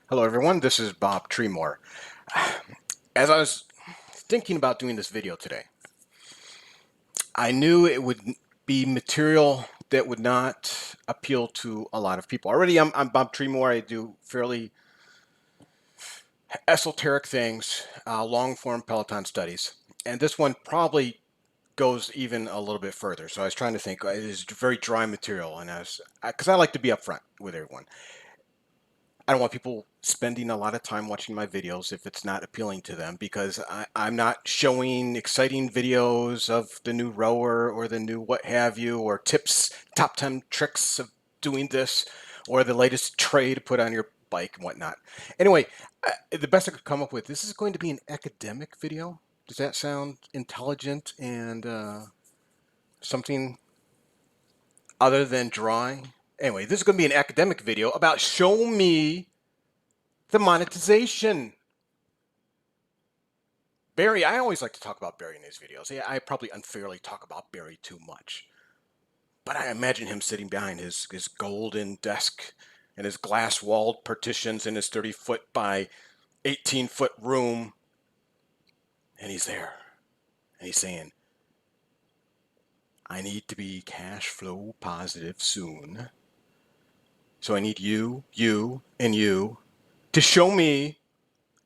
Hello everyone, this is Bob Treemore. As I was thinking about doing this video today, I knew it would be material that would not appeal to a lot of people. Already I'm Bob Treemore. I do fairly esoteric things, long form Peloton studies. And this one probably goes even a little bit further. So I was trying to think, it is very dry material. And because I like to be upfront with everyone. I don't want people spending a lot of time watching my videos if it's not appealing to them, because I'm not showing exciting videos of the new rower or the new what have you, or tips, top 10 tricks of doing this, or the latest tray to put on your bike and whatnot. Anyway, the best I could come up with, this is going to be an academic video. Does that sound intelligent and something other than dry? Anyway, this is going to be an academic video about show me the monetization. Barry, I always like to talk about Barry in these videos. Yeah, I probably unfairly talk about Barry too much. But I imagine him sitting behind his golden desk and his glass-walled partitions in his 30-foot by 18-foot room. And he's there. And he's saying, I need to be cash flow positive soon. So I need you, and you to show me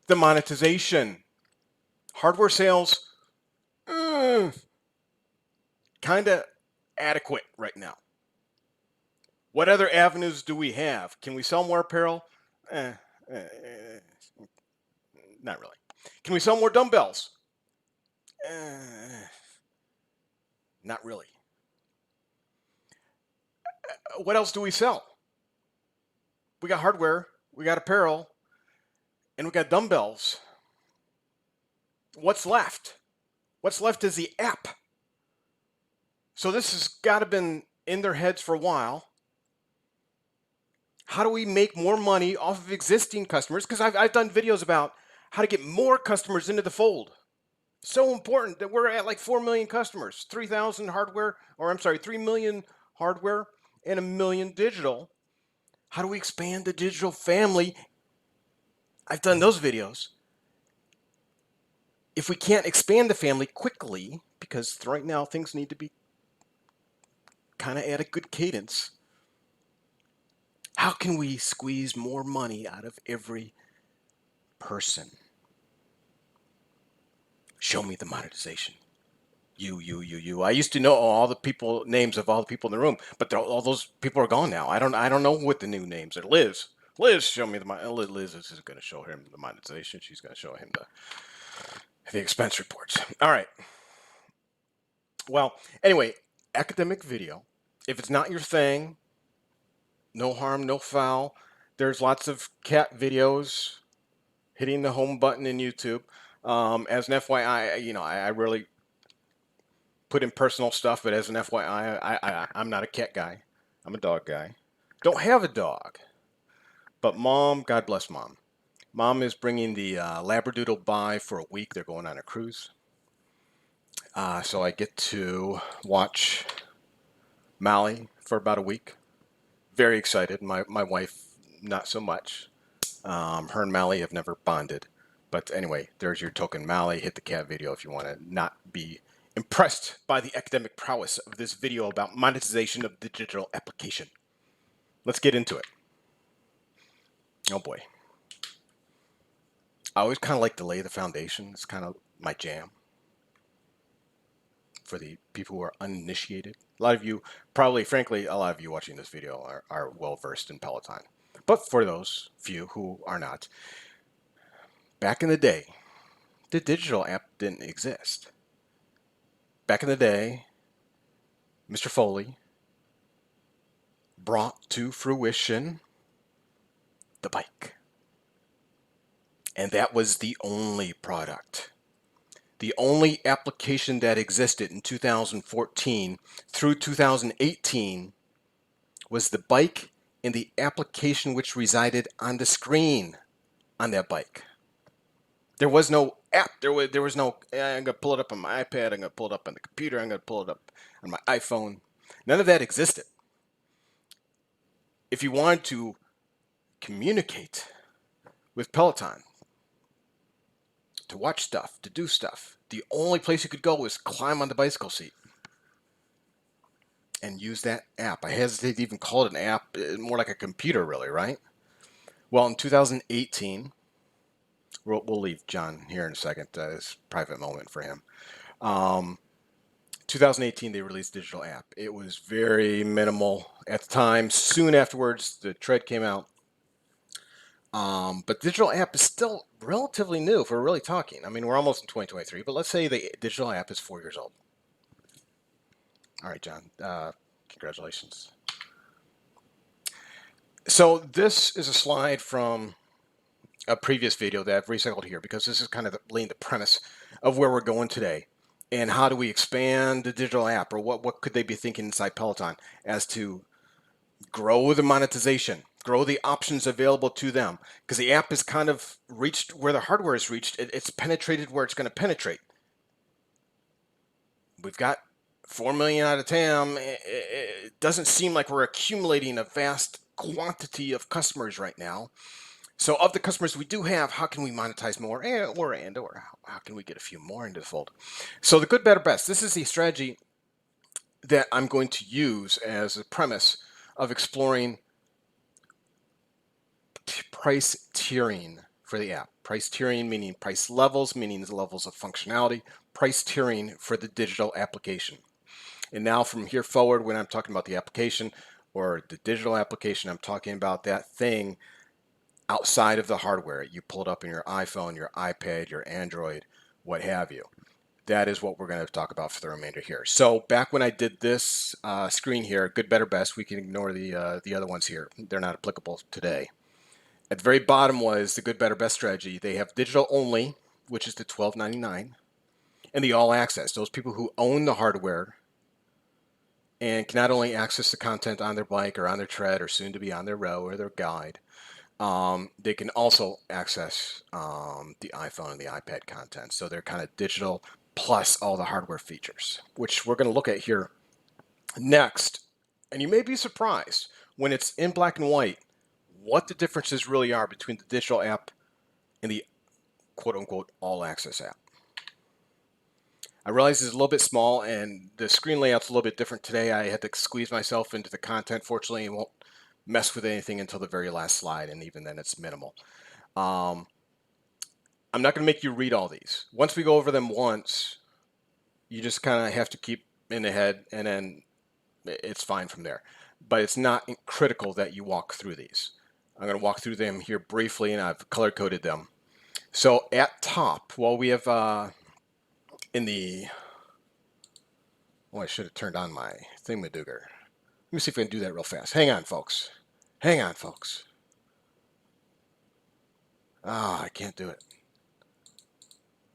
the monetization. Hardware sales, kind of adequate right now. What other avenues do we have? Can we sell more apparel? Eh, eh, not really. Can we sell more dumbbells? Not really. What else do we sell? We got hardware, we got apparel, and we got dumbbells. What's left? What's left is the app. So this has got to been in their heads for a while. How do we make more money off of existing customers? Because I've done videos about how to get more customers into the fold. So important that we're at like 4 million customers, 3,000 hardware, or I'm sorry, 3 million hardware and 1 million digital. How do we expand the digital family? I've done those videos. If we can't expand the family quickly, because right now things need to be kind of at a good cadence, how can we squeeze more money out of every person? Show me the monetization. You. I used to know all the people names of all the people in the room, but all those people are gone now. I don't know what the new names are. Liz, show me the Liz is going to show him the monetization. She's going to show him the expense reports. All right. Well, anyway, academic video. If it's not your thing, no harm, no foul. There's lots of cat videos hitting the home button in YouTube. As an FYI, I really put in personal stuff, but as an FYI, I'm not a cat guy. I'm a dog guy. Don't have a dog. But mom, God bless mom. Mom is bringing the Labradoodle by for a week. They're going on a cruise. So I get to watch Mally for about a week. Very excited. My wife, not so much. Her and Mally have never bonded. But anyway, there's your token Mally. Hit the cat video if you want to not be impressed by the academic prowess of this video about monetization of the digital application. Let's get into it. Oh boy. I always kind of like to lay the foundation. It's kind of my jam for the people who are uninitiated. A lot of you, probably, frankly, a lot of you watching this video are well versed in Peloton. But for those few who are not, back in the day, the digital app didn't exist. Back in the day, Mr. Foley brought to fruition the bike. And that was the only product. The only application that existed in 2014 through 2018 was the bike and the application which resided on the screen on that bike. There was no app. There was no, I'm going to pull it up on my iPad. I'm going to pull it up on the computer. I'm going to pull it up on my iPhone. None of that existed. If you wanted to communicate with Peloton to watch stuff, to do stuff. The only place you could go was climb on the bicycle seat and use that app. I hesitate to even call it an app, more like a computer, really, right? Well, in 2018, we'll leave John here in a second. It's a private moment for him. 2018, they released a digital app. It was very minimal at the time. Soon afterwards, the Tread came out. But digital app is still relatively new if we're really talking. I mean, we're almost in 2023, but let's say the digital app is 4 years old. All right, John, congratulations. So this is a slide from a previous video that I've recycled here because this is kind of laying the premise of where we're going today. And how do we expand the digital app, or what could they be thinking inside Peloton as to grow the monetization, grow the options available to them? Because the app has kind of reached where the hardware is reached. It's penetrated where it's going to penetrate. We've got 4 million out of TAM. It doesn't seem like we're accumulating a vast quantity of customers right now. So of the customers we do have, how can we monetize more, or how can we get a few more into the fold? So the good, better, best. This is the strategy that I'm going to use as a premise of exploring price tiering for the app. Price tiering meaning price levels, meaning the levels of functionality. Price tiering for the digital application. And now from here forward, when I'm talking about the application or the digital application, I'm talking about that thing outside of the hardware. You pull it up in your iPhone, your iPad, your Android, what have you. That is what we're going to talk about for the remainder here. So back when I did this screen here, good, better, best, we can ignore the other ones here. They're not applicable today. At the very bottom was the good, better, best strategy. They have digital only, which is the $12.99, and the all access. Those people who own the hardware and can not only access the content on their bike or on their tread or soon to be on their row or their guide, they can also access the iPhone and the iPad content. So they're kind of digital plus all the hardware features, which we're going to look at here next. And you may be surprised when it's in black and white what the differences really are between the digital app and the quote-unquote all-access app. I realize it's a little bit small and the screen layout's a little bit different today. I had to squeeze myself into the content. Fortunately, it won't mess with anything until the very last slide, and even then it's minimal. I'm not going to make you read all these. Once we go over them once, you just kind of have to keep in the head, and then it's fine from there. But it's not critical that you walk through these. I'm going to walk through them here briefly, and I've color-coded them. So at top, well, we have in the... Oh, I should have turned on my thingamadooger. Let me see if I can do that real fast. Hang on, folks. Hang on, folks. Ah, I can't do it.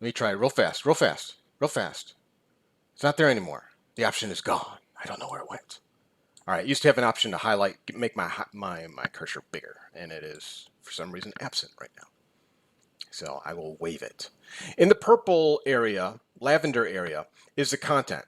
Let me try it real fast, real fast, real fast. It's not there anymore. The option is gone. I don't know where it went. All right, I used to have an option to highlight, make my cursor bigger, and it is, for some reason, absent right now. So I will wave it. In the purple area, lavender area, is the content.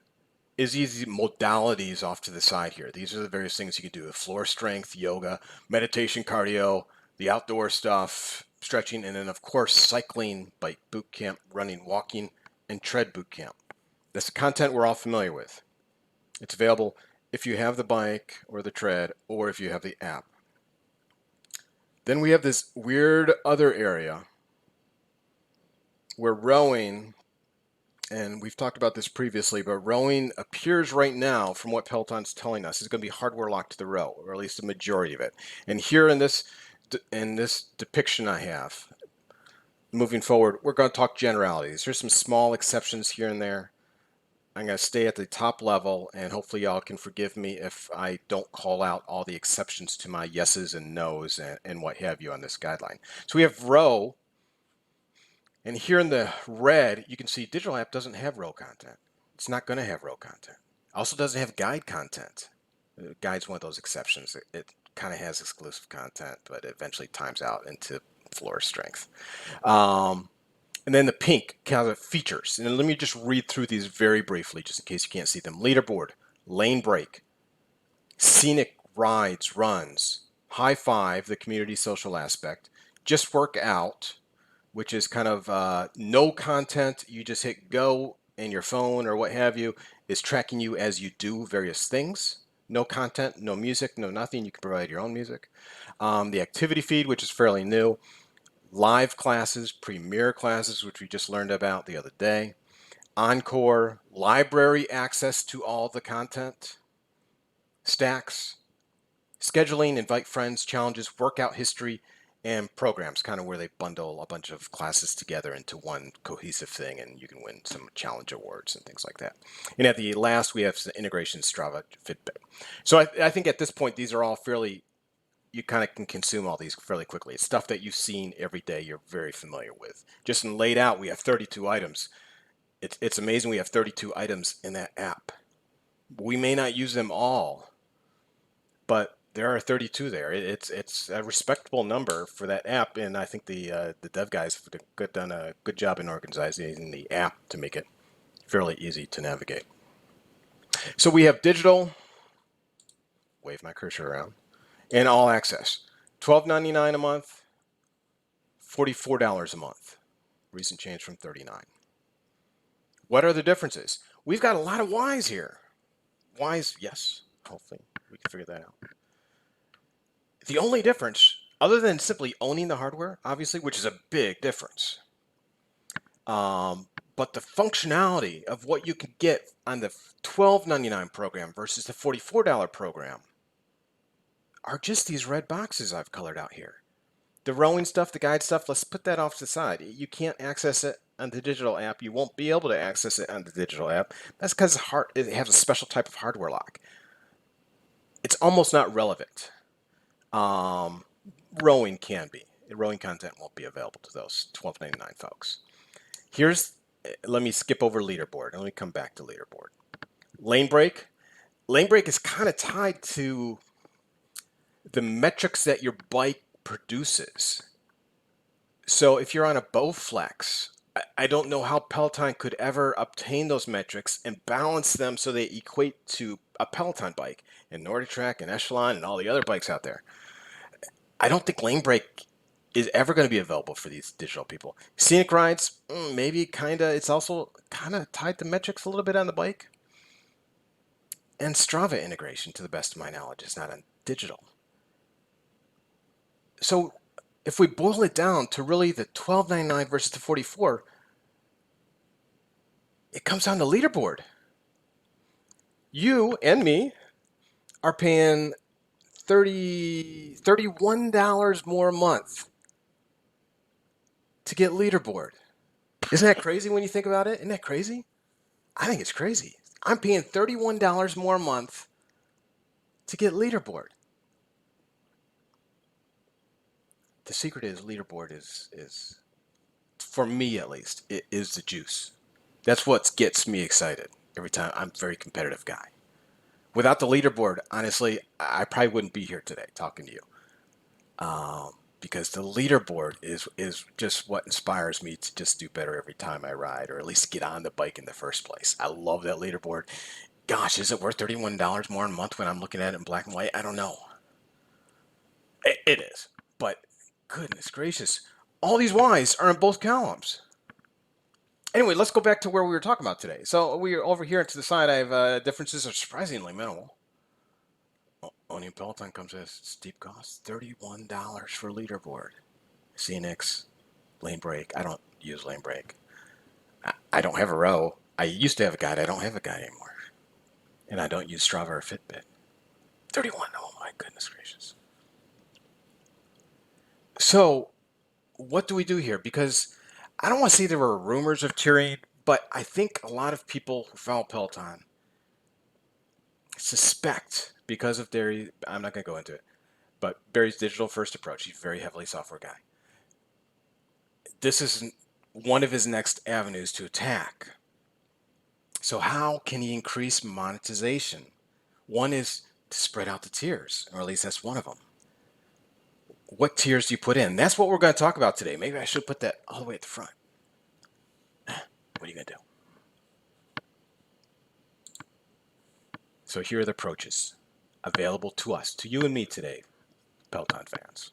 Is these modalities off to the side here. These are the various things you can do: floor strength, yoga, meditation, cardio, the outdoor stuff, stretching, and then of course cycling, bike boot camp, running, walking, and tread boot camp. That's the content we're all familiar with. It's available if you have the bike or the tread, or if you have the app. Then we have this weird other area where rowing, and we've talked about this previously, but rowing appears right now, from what Peloton's telling us, is going to be hardware locked to the row, or at least the majority of it. And here in this depiction I have, moving forward, we're going to talk generalities. There's some small exceptions here and there. I'm going to stay at the top level, and hopefully y'all can forgive me if I don't call out all the exceptions to my yeses and nos and what have you on this guideline. So we have row. And here in the red, you can see digital app doesn't have row content. It's not going to have row content. Also doesn't have guide content. Guide's one of those exceptions. It kind of has exclusive content, but it eventually times out into floor strength. And then the pink kind of features. And let me just read through these very briefly, just in case you can't see them. Leaderboard, lane break, scenic rides, runs, high five, the community social aspect, Just Work Out, which is kind of no content. You just hit go, and your phone or what have you is tracking you as you do various things. No content, no music, no nothing. You can provide your own music. The activity feed, which is fairly new. Live classes, premier classes, which we just learned about the other day. Encore, library access to all the content. Stacks, scheduling, invite friends, challenges, workout history, and programs, kind of where they bundle a bunch of classes together into one cohesive thing, and you can win some challenge awards and things like that. And at the last, we have integration Strava, Fitbit. So I think at this point, these are all fairly, you kind of can consume all these fairly quickly. It's stuff that you've seen every day, you're very familiar with. Just in laid out, we have 32 items. It's amazing we have 32 items in that app. We may not use them all, but there are 32 there. It's a respectable number for that app, and I think the dev guys have done a good job in organizing the app to make it fairly easy to navigate. So we have digital, wave my cursor around, and all access. $12.99 a month, $44 a month. Recent change from $39. What are the differences? We've got a lot of Y's here. Y's, yes. Hopefully we can figure that out. The only difference, other than simply owning the hardware, obviously, which is a big difference, but the functionality of what you can get on the $12.99 program versus the $44 program are just these red boxes I've colored out here. The rowing stuff, the guide stuff, let's put that off to the side. You can't access it on the digital app. You won't be able to access it on the digital app. That's because it has a special type of hardware lock. It's almost not relevant. Rowing can be. Rowing content won't be available to those $12.99 folks. Let me skip over leaderboard. Let me come back to leaderboard. Lane break. Lane break is kind of tied to the metrics that your bike produces. So if you're on a Bowflex, I don't know how Peloton could ever obtain those metrics and balance them so they equate to a Peloton bike and NordicTrack and Echelon and all the other bikes out there. I don't think lane break is ever going to be available for these digital people. Scenic rides, maybe kind of. It's also kind of tied to metrics a little bit on the bike. And Strava integration, to the best of my knowledge, is not on digital. So if we boil it down to really the $12.99 versus the $44, it comes down to leaderboard. You and me are paying $31 more a month to get leaderboard. Isn't that crazy when you think about it? Isn't that crazy? I think it's crazy. I'm paying $31 more a month to get leaderboard. The secret is leaderboard is for me at least, it is the juice. That's what gets me excited every time. I'm a very competitive guy. Without the leaderboard, honestly, I probably wouldn't be here today talking to you. Because the leaderboard is just what inspires me to just do better every time I ride, or at least get on the bike in the first place. I love that leaderboard. Gosh, is it worth $31 more a month when I'm looking at it in black and white? I don't know. It is. But goodness gracious, all these Y's are in both columns. Anyway, let's go back to where we were talking about today. So we are over here to the side. I have differences are surprisingly minimal. Owning Peloton comes at a steep cost. $31 for leaderboard. Scenics, lane break. I don't use lane break. I don't have a row. I used to have a guide. I don't have a guide anymore. And I don't use Strava or Fitbit. 31. Oh my goodness gracious. So what do we do here? Because I don't want to say there were rumors of tiering, but I think a lot of people who follow Peloton suspect, because of Barry, I'm not going to go into it, but Barry's digital first approach, he's a very heavily software guy. This is one of his next avenues to attack. So how can he increase monetization? One is to spread out the tiers, or at least that's one of them. What tiers do you put in? That's what we're going to talk about today. Maybe I should put that all the way at the front. What are you going to do? So here are the approaches available to us, to you and me today, Peloton fans.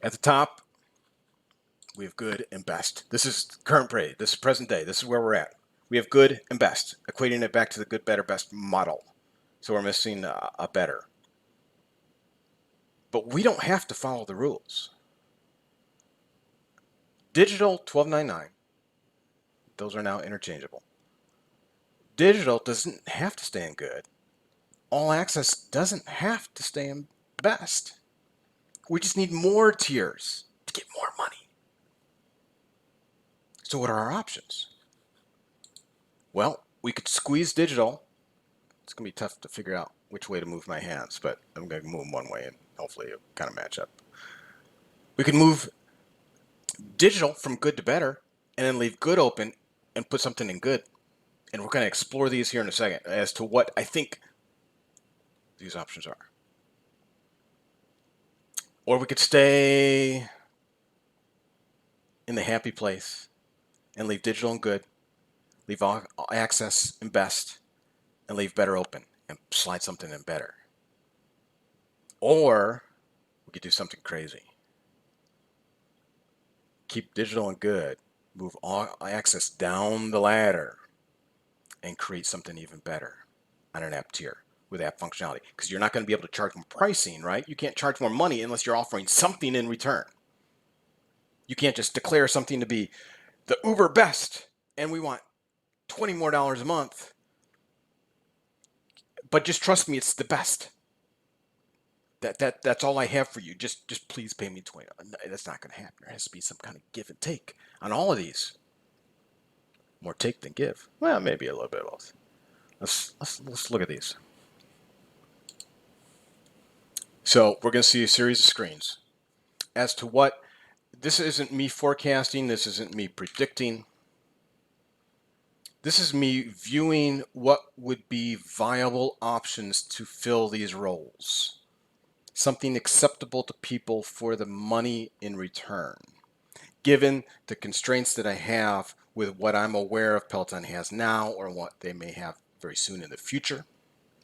At the top, we have good and best. This is current period. This is present day. This is where we're at. We have good and best, equating it back to the good, better, best model. So we're missing a better. But we don't have to follow the rules. Digital, $12.99. Those are now interchangeable. Digital doesn't have to stay in good. All access doesn't have to stay in best. We just need more tiers to get more money. So what are our options? Well, we could squeeze digital. It's going to be tough to figure out which way to move my hands, but I'm going to move them one way and hopefully it'll kind of match up. We can move digital from good to better and then leave good open and put something in good. And we're going to explore these here in a second as to what I think these options are. Or we could stay in the happy place and leave digital and good, leave all access in best, and leave better open and slide something in better. Or we could do something crazy. Keep digital and good, move all access down the ladder, and create something even better on an app tier with app functionality. Because you're not going to be able to charge more pricing, right? You can't charge more money unless you're offering something in return. You can't just declare something to be the uber best and we want $20 more a month. But just trust me, it's the best. That's all I have for you. Just please pay me $20. That's not going to happen. There has to be some kind of give and take on all of these. More take than give. Well, maybe a little bit of both. Let's look at these. So we're going to see a series of screens as to what. This isn't me forecasting. This isn't me predicting. This is me viewing what would be viable options to fill these roles. Something acceptable to people for the money in return, given the constraints that I have with what I'm aware of Peloton has now or what they may have very soon in the future,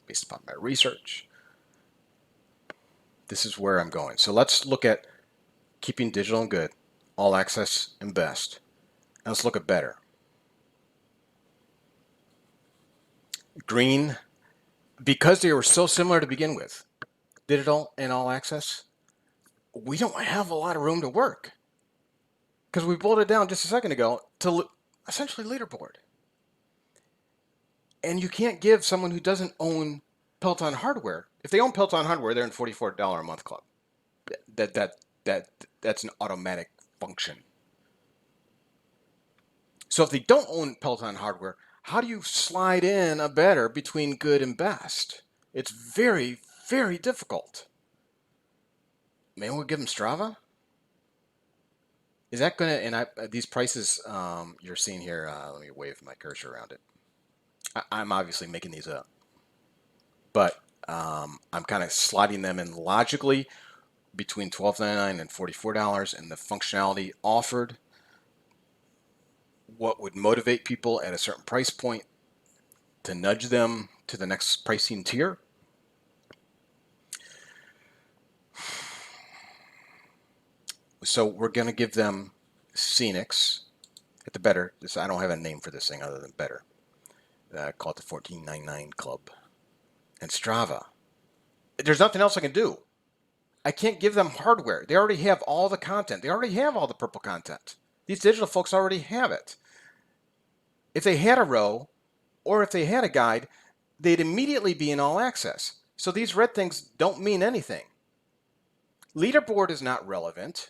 based upon my research. This is where I'm going. So let's look at keeping digital and good, all access and best. And let's look at better. Green, because they were so similar to begin with, digital and all access, we don't have a lot of room to work. Because we boiled it down just a second ago to essentially leaderboard. And you can't give someone who doesn't own Peloton hardware. If they own Peloton hardware, they're in $44 a month club. That's an automatic function. So if they don't own Peloton hardware, how do you slide in a better between good and best? It's very, very difficult. Maybe we'll give them Strava? Is that going to, and these prices you're seeing here, let me wave my cursor around it. I'm obviously making these up, but I'm kind of sliding them in logically between $12.99 and $44, and the functionality offered, what would motivate people at a certain price point to nudge them to the next pricing tier. So we're going to give them Scenics at the better. I don't have a name for this thing other than better. Call it the $14.99 Club. And Strava. There's nothing else I can do. I can't give them hardware. They already have all the content. They already have all the purple content. These digital folks already have it. If they had a row or if they had a guide, they'd immediately be in all access. So these red things don't mean anything. Leaderboard is not relevant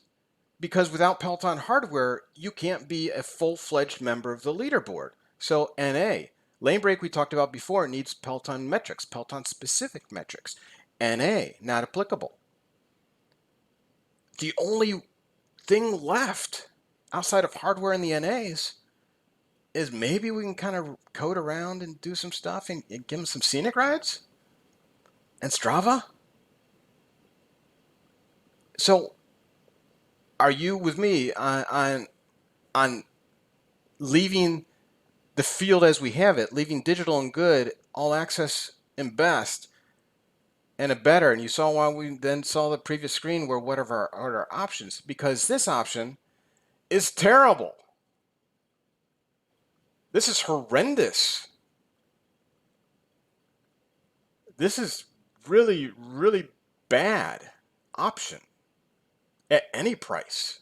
because without Peloton hardware, you can't be a full-fledged member of the leaderboard. So NA. Lane break we talked about before needs Peloton metrics, Peloton specific metrics. NA, not applicable. The only thing left outside of hardware and the NAs is maybe we can kind of code around and do some stuff and give them some scenic rides and Strava. So are you with me on leaving the field as we have it, leaving digital and good, all access and best, and a better. And you saw why we then saw the previous screen where what are our options, because this option is terrible. This is horrendous. This is really, really bad option at any price.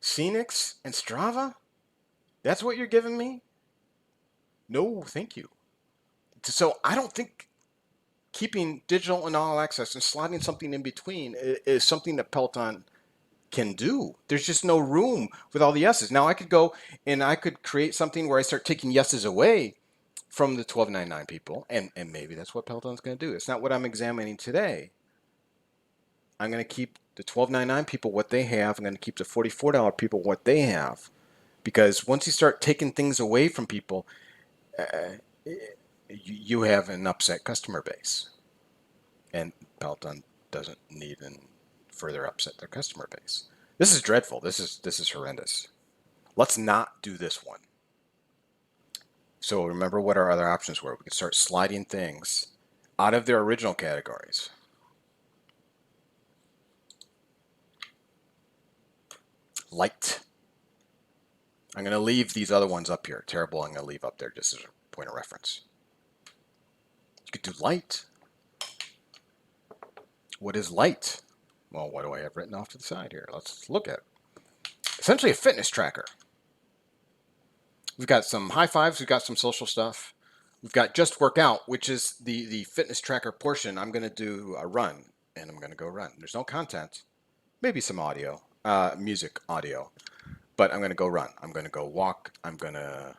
Scenics and Strava? That's what you're giving me? No, thank you. So I don't think keeping digital and all access and slotting something in between is something that Peloton can do. There's just no room with all the yeses. Now I could go and I could create something where I start taking yeses away from the 12.99 people, and maybe that's what Peloton's going to do. It's not what I'm examining today. I'm going to keep the 12.99 people what they have. I'm going to keep the $44 people what they have, because once you start taking things away from people, you have an upset customer base, and Peloton doesn't need and further upset their customer base. This is dreadful. This is horrendous. Let's not do this one. So remember what our other options were. We could start sliding things out of their original categories. Light. I'm going to leave these other ones up here. Terrible, I'm going to leave up there just as a point of reference. You could do light. What is light? Well, what do I have written off to the side here? Let's look at it. Essentially a fitness tracker. We've got some high fives. We've got some social stuff. We've got just workout, which is the fitness tracker portion. I'm going to do a run, and I'm going to go run. There's no content. Maybe some audio, music audio, but I'm going to go run. I'm going to go walk. I'm going to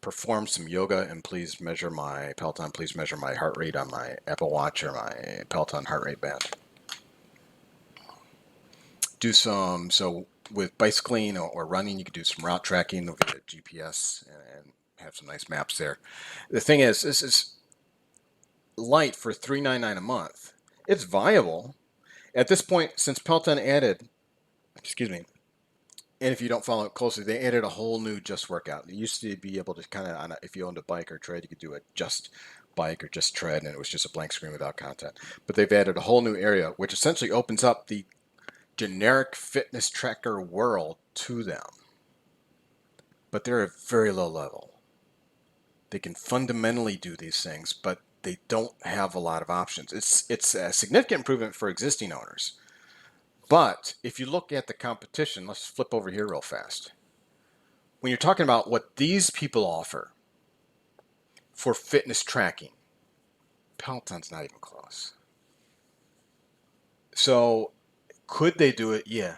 perform some yoga, and please measure my Peloton. Please measure my heart rate on my Apple Watch or my Peloton heart rate band. Do some, so with bicycling or running, you could do some route tracking with the GPS and have some nice maps there. The thing is, this is light for $3.99 a month. It's viable. At this point, since Peloton added, excuse me, and if you don't follow it closely, they added a whole new just workout. You used to be able to kind of, if you owned a bike or tread, you could do a just bike or just tread, and it was just a blank screen without content. But they've added a whole new area, which essentially opens up the generic fitness tracker world to them. But they're at a very low level. They can fundamentally do these things, but they don't have a lot of options. It's a significant improvement for existing owners. But if you look at the competition, let's flip over here real fast. When you're talking about what these people offer for fitness tracking, Peloton's not even close. So could they do it? Yeah.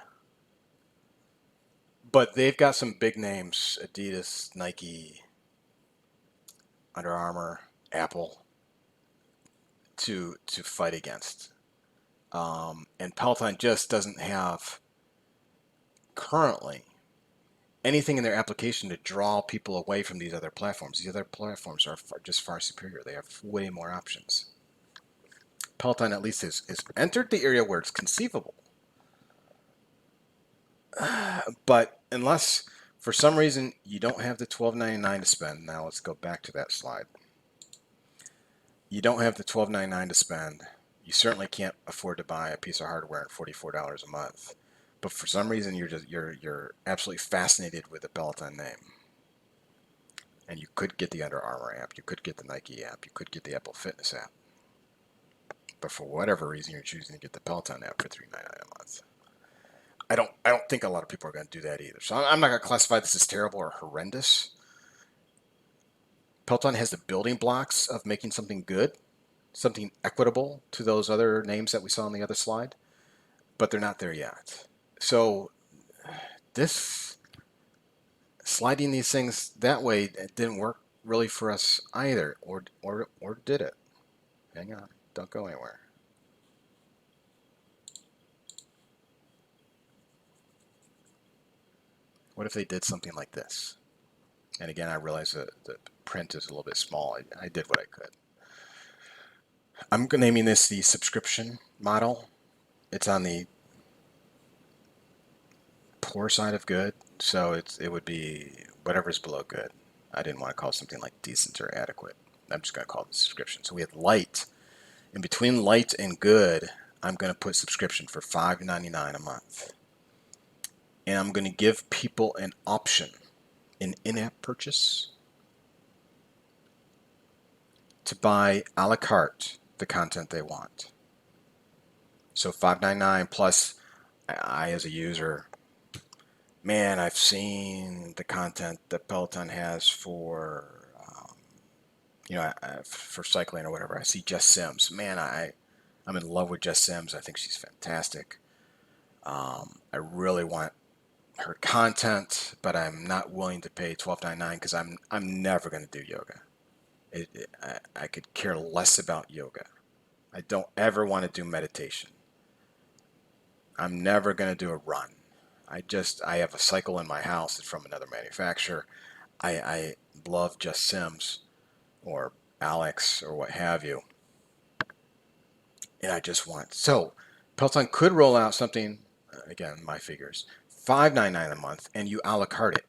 But they've got some big names: Adidas, Nike, Under Armour, Apple, to fight against. And Peloton just doesn't have currently anything in their application to draw people away from these other platforms. These other platforms are just far superior. They have way more options. Peloton at least has entered the area where it's conceivable. But unless for some reason you don't have the $12.99 to spend, now let's go back to that slide. You don't have the $12.99 to spend. You certainly can't afford to buy a piece of hardware at $44 a month. But for some reason you're absolutely fascinated with the Peloton name. And you could get the Under Armour app, you could get the Nike app, you could get the Apple Fitness app. But for whatever reason you're choosing to get the Peloton app for $3.99 a month. I don't think a lot of people are going to do that either. So I'm not going to classify this as terrible or horrendous. Peloton has the building blocks of making something good, something equitable to those other names that we saw on the other slide, but they're not there yet. So this sliding these things that way, it didn't work really for us either, or did it? Hang on, don't go anywhere. What if they did something like this? And again, I realize that the print is a little bit small. I did what I could. I'm naming this the subscription model. It's on the poor side of good, so it would be whatever's below good. I didn't want to call it something like decent or adequate. I'm just going to call it subscription. So we have light, In between light and good, I'm going to put subscription for $5.99 a month. And I'm going to give people an option, an in-app purchase, to buy a la carte the content they want. So $5.99 plus, I as a user, man, I've seen the content that Peloton has for, for cycling or whatever. I see Jess Sims. Man, I'm in love with Jess Sims. I think she's fantastic. I really want her content, but I'm not willing to pay $12.99 because I'm never going to do yoga. I could care less about yoga. I don't ever want to do meditation. I'm never going to do a run. I have a cycle in my house. It's from another manufacturer. I love Just Sims or Alex or what have you. And I just want, so Peloton could roll out something, again, my figures, $5.99 a month, and you a la carte it.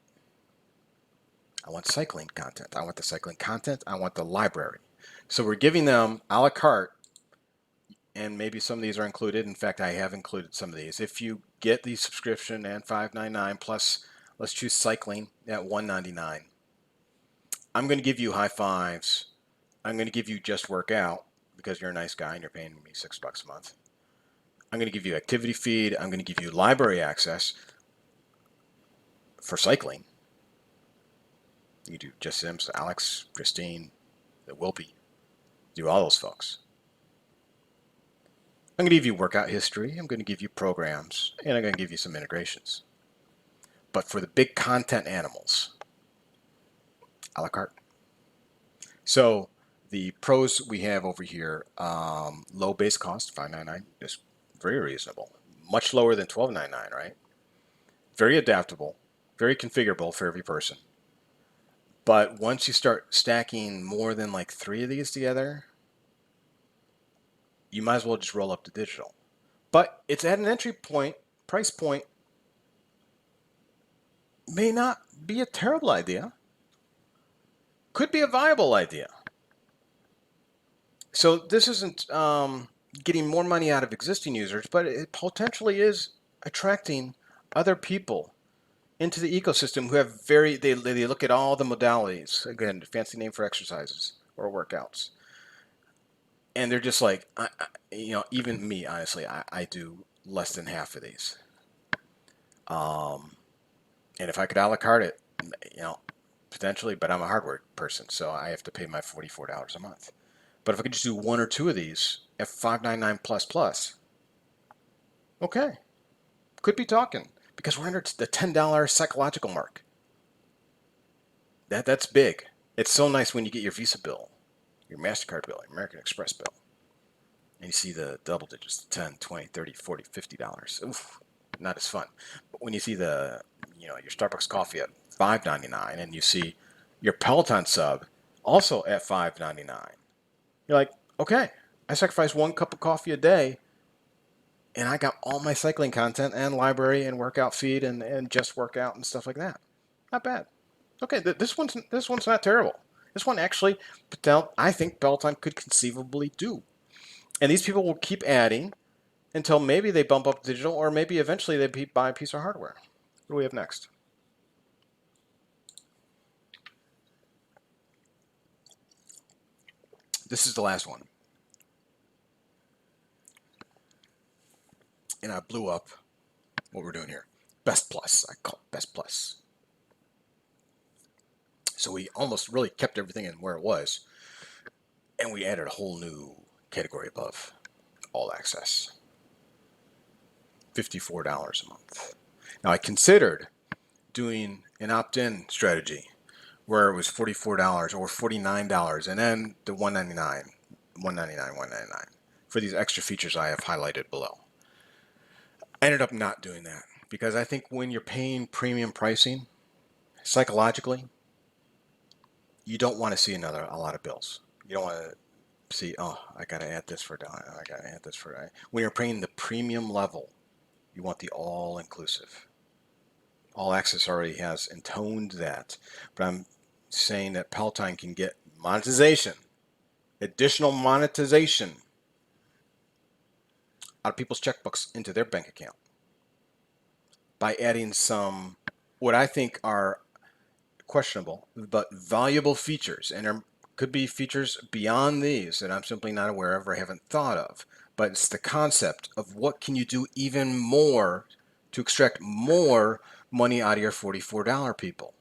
I want cycling content. I want the cycling content. I want the library. So we're giving them a la carte, and maybe some of these are included. In fact, I have included some of these. If you get the subscription and $5.99 plus, let's choose cycling at $1.99. I'm going to give you high fives. I'm going to give you just workout because you're a nice guy and you're paying me $6 a month. I'm going to give you activity feed. I'm going to give you library access for cycling. You do Just Sims, Alex, Christine, Wilpy, do all those folks. I'm going to give you workout history. I'm going to give you programs, and I'm going to give you some integrations. But for the big content animals, a la carte. So the pros we have over here, low base cost, $5.99, is very reasonable. Much lower than $12.99, right? Very adaptable, very configurable for every person. But once you start stacking more than like 3 of these together, you might as well just roll up to digital. But it's at an entry point, price point, may not be a terrible idea. Could be a viable idea. So this isn't getting more money out of existing users, but it potentially is attracting other people into the ecosystem who have they look at all the modalities, again, fancy name for exercises or workouts, and they're just like, even me, honestly, I do less than half of these. And if I could a la carte it, potentially, but I'm a hardware person, so I have to pay my $44 a month. But if I could just do 1 or 2 of these at $5.99 plus, okay, could be talking because we're under the $10 psychological mark. That's big. It's so nice when you get your Visa bill, your MasterCard bill, your American Express bill, and you see the double digits, $10, $20, $30, $40, $50. Oof, not as fun. But when you see the, your Starbucks coffee at $5.99 and you see your Peloton sub also at $5.99, you're like, okay, I sacrifice 1 cup of coffee a day and I got all my cycling content and library and workout feed and just workout and stuff like that. Not bad. Okay, this one's not terrible. This one actually, I think Peloton could conceivably do. And these people will keep adding until maybe they bump up digital, or maybe eventually they buy a piece of hardware. What do we have next? This is the last one. And I blew up what we're doing here. Best Plus. I call it Best Plus. So we almost really kept everything in where it was. And we added a whole new category above. All access. $54 a month. Now I considered doing an opt-in strategy where it was $44 or $49 and then the $199 for these extra features I have highlighted below. I ended up not doing that because I think when you're paying premium pricing, psychologically, you don't want to see a lot of bills. You don't want to see, oh, I got to add this for that. I got to add this for that. When you're paying the premium level, you want the all-inclusive. All Access already has intoned that, but I'm saying that Peloton can get monetization, additional monetization out of people's checkbooks into their bank account by adding some what I think are questionable but valuable features. And there could be features beyond these that I'm simply not aware of or haven't thought of. But it's the concept of what can you do even more to extract more money out of your $44 people.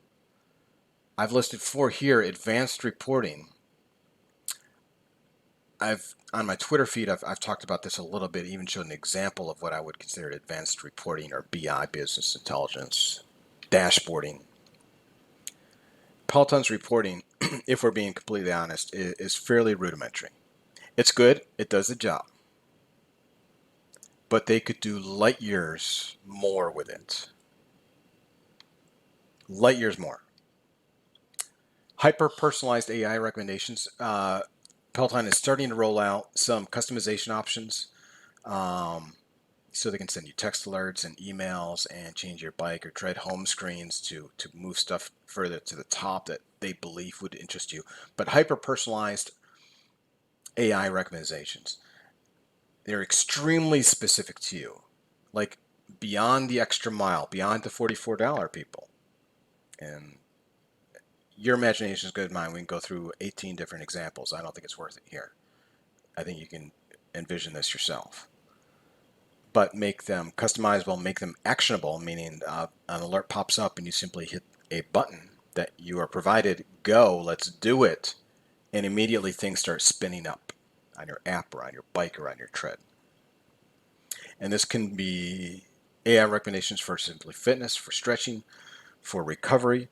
I've listed 4 here: advanced reporting. I've on my Twitter feed, I've talked about this a little bit, even showed an example of what I would consider advanced reporting or BI, business intelligence, dashboarding. Peloton's reporting, if we're being completely honest, is fairly rudimentary. It's good, it does the job, but they could do light years more with it. Light years more. Hyper personalized AI recommendations. Peloton is starting to roll out some customization options. So they can send you text alerts and emails and change your bike or tread home screens to move stuff further to the top that they believe would interest you. But hyper personalized AI recommendations, they're extremely specific to you, like beyond the extra mile, beyond the $44 people. And your imagination is good as mine. We can go through 18 different examples. I don't think it's worth it here. I think you can envision this yourself. But make them customizable, make them actionable, meaning an alert pops up and you simply hit a button that you are provided, go, let's do it. And immediately things start spinning up on your app or on your bike or on your tread. And this can be AI recommendations for simply fitness, for stretching, for recovery,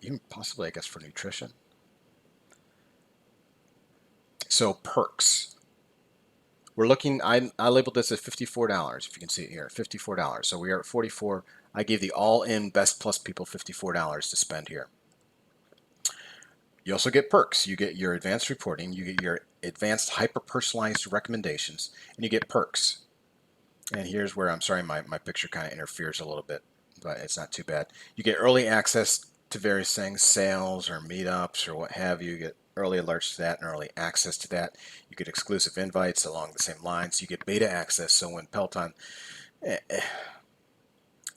even possibly, I guess, for nutrition. So perks. We're looking, I labeled this as $54, if you can see it here, $54. So we are at 44. I gave the all-in Best Plus people $54 to spend here. You also get perks. You get your advanced reporting, you get your advanced hyper-personalized recommendations, and you get perks. And here's where, I'm sorry, my picture kind of interferes a little bit, but it's not too bad. You get early access to various things, sales or meetups or what have you. You get early alerts to that and early access to that. You get exclusive invites along the same lines. You get beta access, so when Peloton, and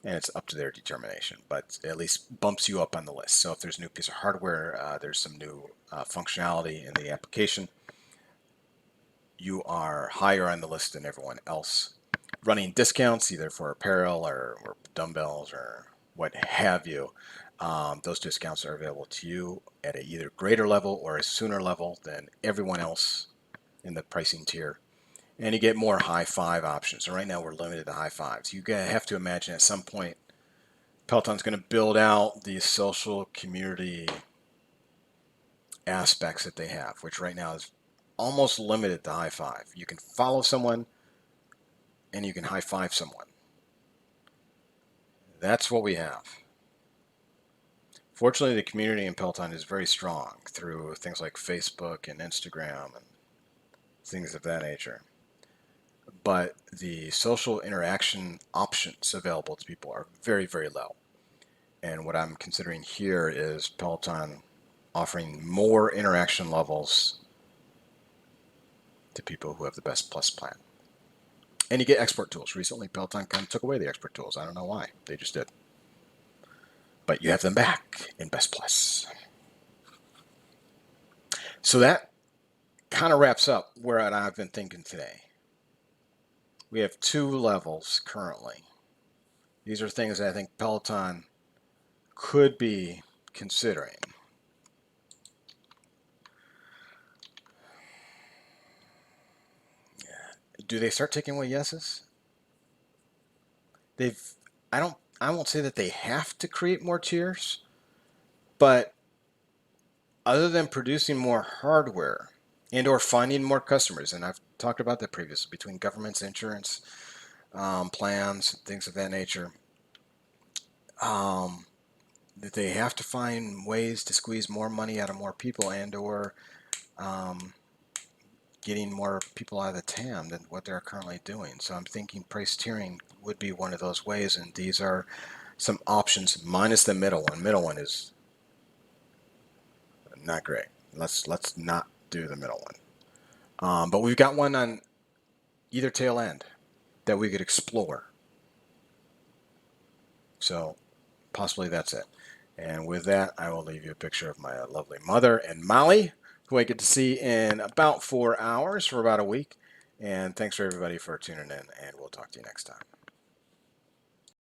it's up to their determination, but at least bumps you up on the list. So if there's a new piece of hardware, there's some new functionality in the application, you are higher on the list than everyone else. Running discounts either for apparel or dumbbells or what have you. Those discounts are available to you at a either greater level or a sooner level than everyone else in the pricing tier. And you get more high five options. And right now we're limited to high fives. You have to imagine at some point Peloton's going to build out the social community aspects that they have, which right now is almost limited to high five. You can follow someone and you can high five someone. That's what we have. Fortunately, the community in Peloton is very strong through things like Facebook and Instagram and things of that nature. But the social interaction options available to people are very, very low. And what I'm considering here is Peloton offering more interaction levels to people who have the Best Plus plan. And you get expert tools. Recently, Peloton kind of took away the expert tools. I don't know why. They just did. But you have them back in Best Plus. So that kind of wraps up where I've been thinking today. We have 2 levels currently. These are things that I think Peloton could be considering. Do they start taking away yeses? I won't say that they have to create more tiers, but other than producing more hardware and or finding more customers, and I've talked about that previously, between governments, insurance, plans, things of that nature, that they have to find ways to squeeze more money out of more people and or getting more people out of the TAM than what they're currently doing. So I'm thinking price tiering would be one of those ways, and these are some options minus the middle one. Middle one is not great. Let's not do the middle one. But we've got one on either tail end that we could explore. So possibly that's it. And with that, I will leave you a picture of my lovely mother and Molly, who I get to see in about 4 hours for about a week. And thanks for everybody for tuning in, and we'll talk to you next time.